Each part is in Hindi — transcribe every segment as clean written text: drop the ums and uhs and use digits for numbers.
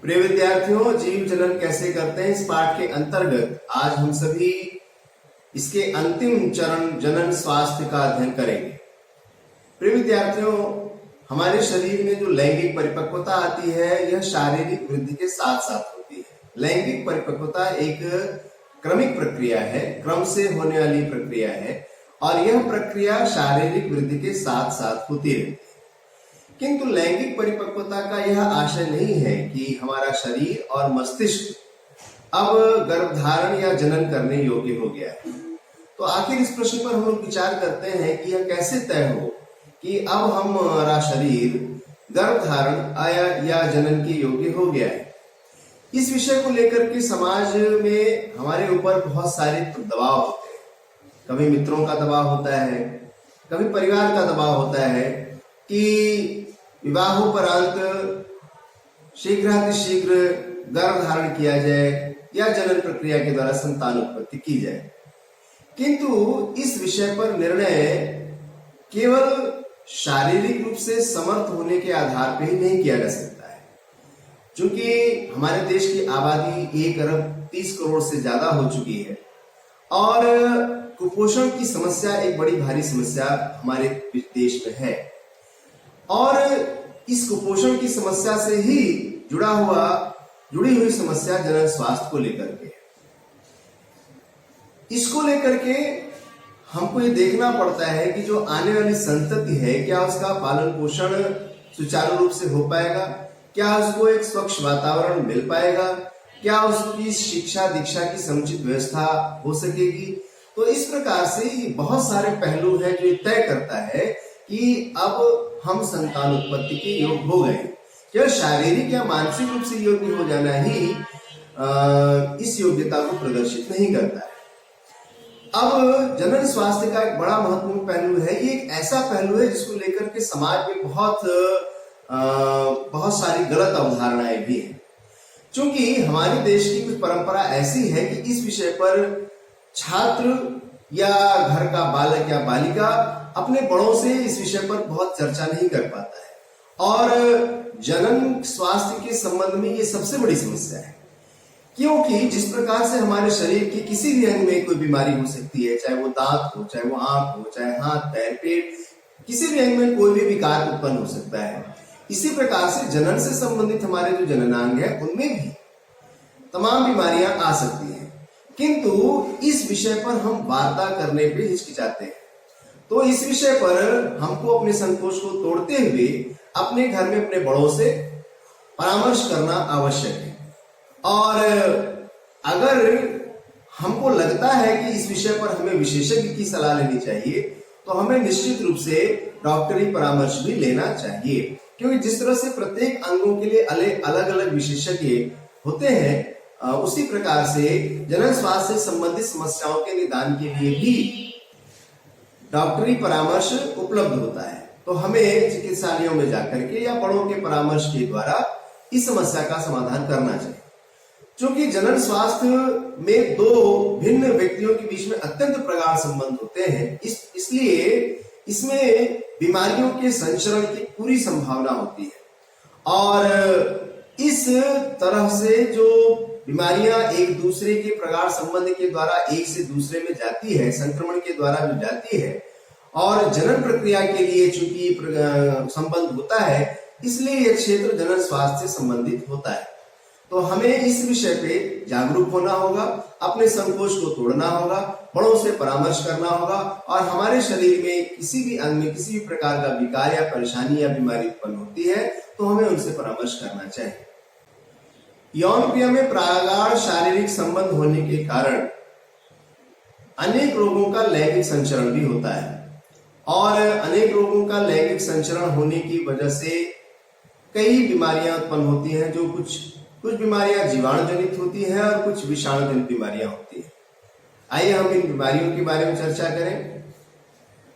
प्रिय विद्यार्थियों, जीव जनन कैसे करते हैं इस पाठ के अंतर्गत आज हम सभी इसके अंतिम चरण जनन स्वास्थ्य का अध्ययन करेंगे। प्रिय विद्यार्थियों, हमारे शरीर में जो लैंगिक परिपक्वता आती है यह शारीरिक वृद्धि के साथ साथ होती है। लैंगिक परिपक्वता एक क्रमिक प्रक्रिया है, क्रम से होने वाली प्रक्रिया है और यह प्रक्रिया शारीरिक वृद्धि के साथ साथ होती रहती है। किंतु लैंगिक परिपक्वता का यह आशय नहीं है कि हमारा शरीर और मस्तिष्क अब गर्भधारण या जनन करने योग्य हो गया है। तो आखिर इस प्रश्न पर हम लोग विचार करते हैं कि यह कैसे तय हो कि अब हमारा शरीर गर्भधारण आया या जनन के योग्य हो गया है। इस विषय को लेकर के समाज में हमारे ऊपर बहुत सारे दबाव होते हैं। कभी मित्रों का दबाव होता है, कभी परिवार का दबाव होता है कि विवाहोपरांत शीघ्रातिशीघ्र गर्भ धारण किया जाए या जनन प्रक्रिया के द्वारा संतान उत्पत्ति की जाए। किंतु इस विषय पर निर्णय केवल शारीरिक रूप से समर्थ होने के आधार पर ही नहीं किया जा सकता है। चूंकि हमारे देश की आबादी 1 अरब 30 करोड़ से ज्यादा हो चुकी है और कुपोषण की समस्या एक बड़ी भारी समस्या हमारे देश में है और इस कुपोषण की समस्या से ही जुड़ी हुई समस्या जनन स्वास्थ्य को लेकर के। इसको लेकर के हमको ये देखना पड़ता है कि जो आने वाली संतति है क्या उसका पालन पोषण सुचारू रूप से हो पाएगा, क्या उसको एक स्वच्छ वातावरण मिल पाएगा, क्या उसकी शिक्षा दीक्षा की समुचित व्यवस्था हो सकेगी। तो इस प्रकार से बहुत सारे पहलू हैं जो तय करता है कि अब हम संतान उत्पत्ति के योग्य हो गए। केवल शारीरिक या मानसिक रूप से योग्य हो जाना ही इस योग्यता को प्रदर्शित नहीं करता है। अब जनन स्वास्थ्य का एक बड़ा महत्वपूर्ण पहलू है। ये एक ऐसा पहलू है जिसको लेकर के समाज में बहुत सारी गलत अवधारणाएं भी हैं। क्योंकि हमारे देश की कुछ परंपरा ऐसी है कि इस विषय पर छात्र या घर का बालक या बालिका अपने बड़ों से इस विषय पर बहुत चर्चा नहीं कर पाता है और जनन स्वास्थ्य के संबंध में ये सबसे बड़ी समस्या है। क्योंकि जिस प्रकार से हमारे शरीर के किसी भी अंग में कोई बीमारी हो सकती है, चाहे वो दांत हो, चाहे वो आंख हो, चाहे हाथ पैर पेट, किसी भी अंग में कोई भी विकार उत्पन्न हो सकता है। इसी प्रकार से जनन से संबंधित हमारे जो जननांग है उनमें भी तमाम बीमारियां आ सकती हैं। किंतु इस विषय पर हम वार्ता करने पे हिचकिचाते हैं। तो इस विषय पर हमको अपने संकोच को तोड़ते हुए अपने घर में अपने बड़ों से परामर्श करना आवश्यक है। और अगर हमको लगता है कि इस विषय पर हमें विशेषज्ञ की सलाह लेनी चाहिए तो हमें निश्चित रूप से डॉक्टरी परामर्श भी लेना चाहिए। क्योंकि जिस तरह से प्रत्येक अंगों के लिए अलग अलग विशेषज्ञ होते हैं, उसी प्रकार से जनन स्वास्थ्य से संबंधित समस्याओं के निदान के लिए भी डॉक्टरी परामर्श उपलब्ध होता है। तो हमें चिकित्सालयों में जाकर के या बड़ों के परामर्श के द्वारा इस समस्या का समाधान करना चाहिए। क्योंकि जनन स्वास्थ्य में दो भिन्न व्यक्तियों के बीच में अत्यंत प्रगाढ़ संबंध होते हैं, इसलिए इसमें बीमारियों के संचरण की पूरी संभावना होती है और इस तरह से जो बीमारियां एक दूसरे के प्रगाढ़ संबंध के द्वारा एक से दूसरे में जाती है, संक्रमण के द्वारा जो जाती है और जनन प्रक्रिया के लिए चूंकि संबंध होता है, इसलिए यह क्षेत्र जनन स्वास्थ्य से संबंधित होता है। तो हमें इस विषय पे जागरूक होना होगा, अपने संकोच को तोड़ना होगा, बड़ों से परामर्श करना होगा और हमारे शरीर में किसी भी अंग में किसी भी प्रकार का विकार या परेशानी या बीमारी उत्पन्न होती है तो हमें उनसे परामर्श करना चाहिए। यौन क्रिया में प्रगाढ़ शारीरिक संबंध होने के कारण अनेक रोगों का लैंगिक संचरण भी होता है और अनेक रोगों का लैंगिक संचरण होने की वजह से कई बीमारियां उत्पन्न होती हैं। जो कुछ बीमारियां जीवाणु जनित होती हैं और कुछ विषाणु जनित बीमारियां होती हैं। आइए हम इन बीमारियों के बारे में चर्चा करें।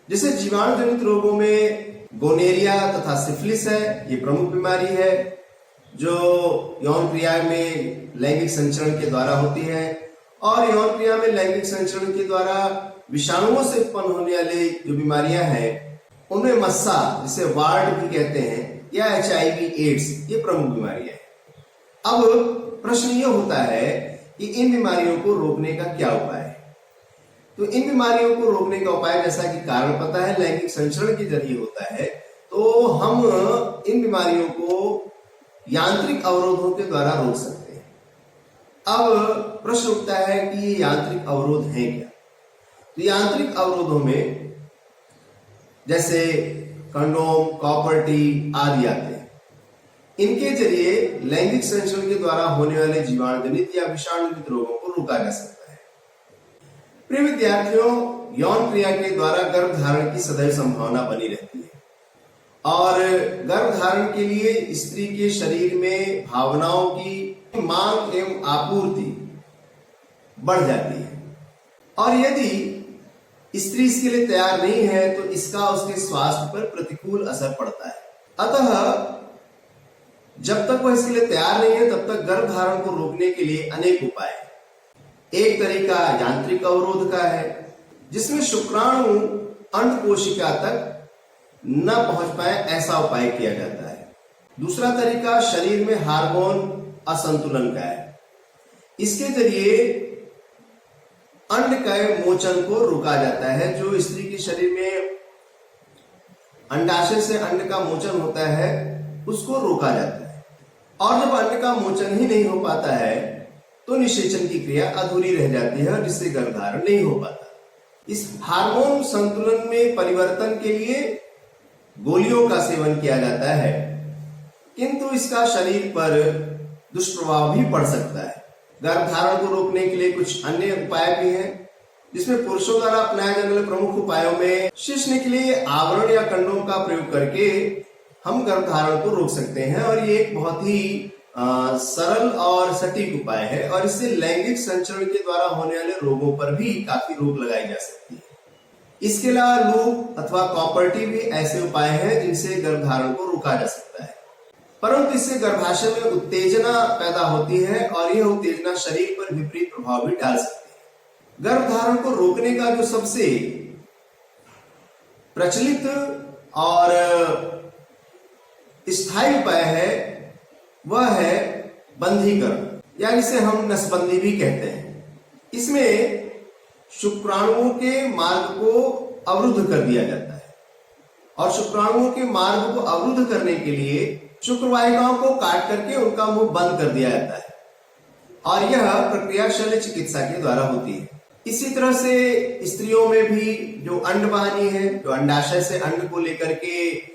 जैसे जीवाणु जनित रोगों में गोनेरिया तथा सिफिलिस है, ये प्रमुख बीमारी है जो यौन क्रिया में लैंगिक संचरण के द्वारा होती है और यौन क्रिया में लैंगिक संचरण के द्वारा विषाणुओं से उत्पन्न होने वाली जो बीमारियां हैं उनमें मस्सा, जिसे वार्ड भी कहते हैं, या HIV एड्स, ये प्रमुख बीमारियां हैं। अब प्रश्न ये होता है कि इन बीमारियों को रोकने का क्या उपाय है। तो इन बीमारियों को रोकने का उपाय, जैसा कि कारण पता है, लैंगिक संचरण के जरिए होता है। तो हम इन बीमारियों को यांत्रिक अवरोधों के द्वारा रोक सकते हैं। अब प्रश्न उठता है कि ये यांत्रिक अवरोध हैं क्या। तो यांत्रिक अवरोधों में जैसे कंडोम, कॉपर टी आदि आते हैं। इनके जरिए लैंगिक संचरण के द्वारा होने वाले जीवाणुजनित या विषाणुजनित रोगों को रोका जा सकता है। प्रिय विद्यार्थियों, यौन क्रिया के द्वारा गर्भधारण की सदैव संभावना बनी रहती है और गर्भधारण के लिए स्त्री के शरीर में भावनाओं की मांग एवं आपूर्ति बढ़ जाती है और यदि स्त्री इसके लिए तैयार नहीं है तो इसका उसके स्वास्थ्य पर प्रतिकूल असर पड़ता है। अतः जब तक वह इसके लिए तैयार नहीं है तब तक गर्भधारण को रोकने के लिए अनेक उपाय हैं। एक तरीका यांत्रिक अवरोध का है, जिसमें शुक्राणु अंड कोशिका तक न पहुंच पाए ऐसा उपाय किया जाता है। दूसरा तरीका शरीर में हार्मोन असंतुलन का है। इसके जरिए अंड के मोचन को रोका जाता है। जो स्त्री के शरीर में अंडाशय से अंड का मोचन होता है उसको रोका जाता है और जब अंड का मोचन ही नहीं हो पाता है तो निषेचन की क्रिया अधूरी रह जाती है और जिससे गर्भधारण नहीं हो पाता। इस हार्मोन संतुलन में परिवर्तन के लिए गोलियों का सेवन किया जाता है, किंतु इसका शरीर पर दुष्प्रभाव भी पड़ सकता है। गर्भधारण को रोकने के लिए कुछ अन्य उपाय भी हैं, जिसमें पुरुषों द्वारा अपनाए जाने वाले प्रमुख उपायों में शिश्न के लिए आवरण या कंडोम का प्रयोग करके हम गर्भधारण को रोक सकते हैं और ये एक बहुत ही सरल और सटीक उपाय है और इससे लैंगिक संचरण के द्वारा होने वाले रोगों पर भी काफी रोक लगाई जा सकती है। इसके अलावा लूप अथवा कॉपर टी भी ऐसे उपाय हैं जिनसे गर्भधारण को रोका जा सकता है, परंतु इससे गर्भाशय में उत्तेजना पैदा होती है और यह उत्तेजना शरीर पर विपरीत प्रभाव भी डाल सकती है। गर्भधारण को रोकने का जो सबसे प्रचलित और स्थायी उपाय है वह है बंधीकरण, या इसे हम नसबंदी भी कहते हैं। इसमें शुक्राणुओं के मार्ग को अवरुद्ध कर दिया जाता है और शुक्राणुओं के मार्ग को अवरुद्ध करने के लिए शुक्रवाहिकाओं को काट करके उनका मुंह बंद कर दिया जाता है और यह प्रक्रिया शल्य चिकित्सा के द्वारा होती है। इसी तरह से स्त्रियों में भी जो अंडवाहिनी है, जो अंडाशय से अंड को लेकर के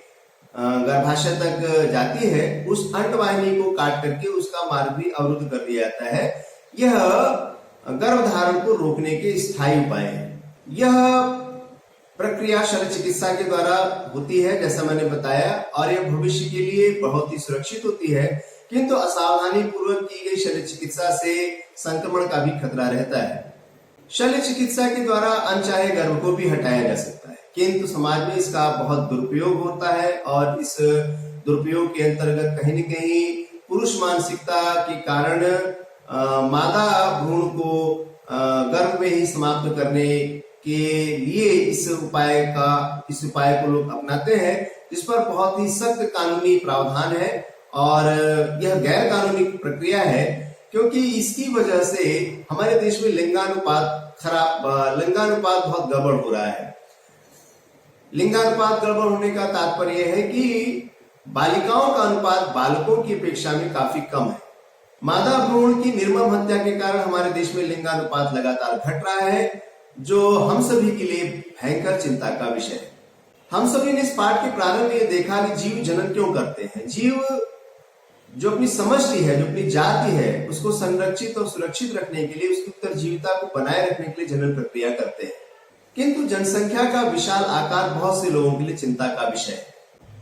गर्भाशय तक जाती है, उस अंडवाहिनी को काट करके उसका मार्ग भी अवरुद्ध कर दिया जाता है। यह गर्भधारण को रोकने के स्थायी उपाय है। यह प्रक्रिया शल्य चिकित्सा के द्वारा होती है जैसा मैंने बताया और यह भविष्य के लिए बहुत ही सुरक्षित होती है, किंतु असावधानी पूर्वक की गई शल्य चिकित्सा से संक्रमण का भी खतरा रहता है। शल्य चिकित्सा के द्वारा अनचाहे गर्भ को भी हटाया जा सकता है, किंतु समाज में इसका बहुत दुरुपयोग होता है और इस दुरुपयोग के अंतर्गत कहीं न कहीं पुरुष मानसिकता के कारण मादा भ्रूण को गर्भ में ही समाप्त करने के लिए इस उपाय को लोग अपनाते हैं, जिस पर बहुत ही सख्त कानूनी प्रावधान है और यह गैर कानूनी प्रक्रिया है, क्योंकि इसकी वजह से हमारे देश में लिंगानुपात बहुत गड़बड़ हो रहा है। लिंगानुपात गड़बड़ होने का तात्पर्य है कि बालिकाओं का अनुपात बालकों की अपेक्षा में काफी कम है। मादा भ्रूण की निर्मम हत्या के कारण हमारे देश में लिंगानुपात लगातार घट रहा है, जो हम सभी के लिए भयंकर चिंता का विषय है। हम सभी ने इस पाठ के प्रारंभ में देखा कि जीव जनन क्यों करते हैं। जीव जो अपनी समष्टि है, जो अपनी जाति है, उसको संरक्षित और सुरक्षित रखने के लिए, उसकी उत्तरजीविता को बनाए रखने के लिए जनन प्रक्रिया करते हैं, किंतु जनसंख्या का विशाल आकार बहुत से लोगों के लिए चिंता का विषय है।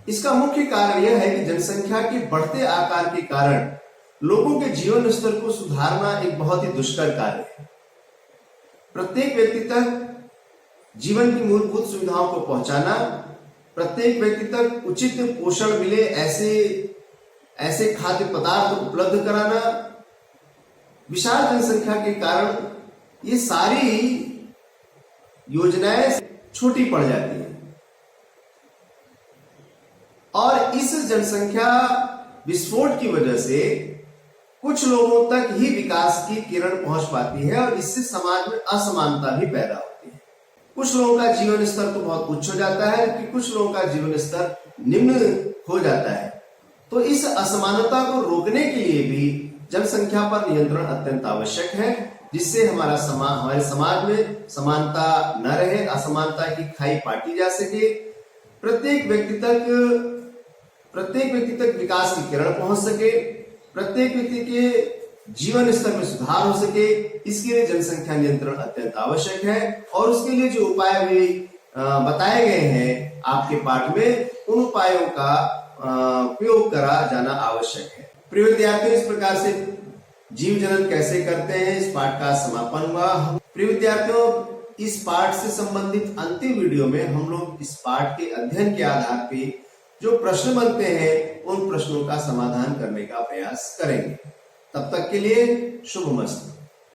इसका मुख्य कारण यह है कि जनसंख्या के बढ़ते आकार के कारण लोगों के जीवन स्तर को सुधारना एक बहुत ही दुष्कर कार्य है। प्रत्येक व्यक्ति तक जीवन की मूलभूत सुविधाओं को पहुंचाना, प्रत्येक व्यक्ति तक उचित पोषण मिले ऐसे खाद्य पदार्थ उपलब्ध कराना, विशाल जनसंख्या के कारण ये सारी योजनाएं छोटी पड़ जाती हैं और इस जनसंख्या विस्फोट की वजह से कुछ लोगों तक ही विकास की किरण पहुंच पाती है और इससे समाज में असमानता भी पैदा होती है। कुछ लोगों का जीवन स्तर तो बहुत उच्च हो जाता है कि कुछ लोगों का जीवन स्तर निम्न हो जाता है। तो इस असमानता को रोकने के लिए भी जनसंख्या पर नियंत्रण अत्यंत आवश्यक है, जिससे हमारे समाज में समानता न रहे, असमानता की खाई पाटी जा सके, प्रत्येक व्यक्ति तक विकास की किरण पहुंच सके, प्रत्येक व्यक्ति के जीवन स्तर में सुधार हो सके। इसके लिए जनसंख्या नियंत्रण अत्यंत आवश्यक है और उसके लिए जो उपाय भी बताए गए हैं आपके पाठ में, उन उपायों का उपयोग करा जाना आवश्यक है। प्रिय विद्यार्थियों, इस प्रकार से जीव जनन कैसे करते हैं इस पाठ का समापन हुआ। प्रिय विद्यार्थियों, इस पाठ से संबंधित अंतिम वीडियो में हम लोग इस पाठ के अध्ययन के आधार पे जो प्रश्न बनते हैं उन प्रश्नों का समाधान करने का प्रयास करेंगे। तब तक के लिए शुभमस्तु।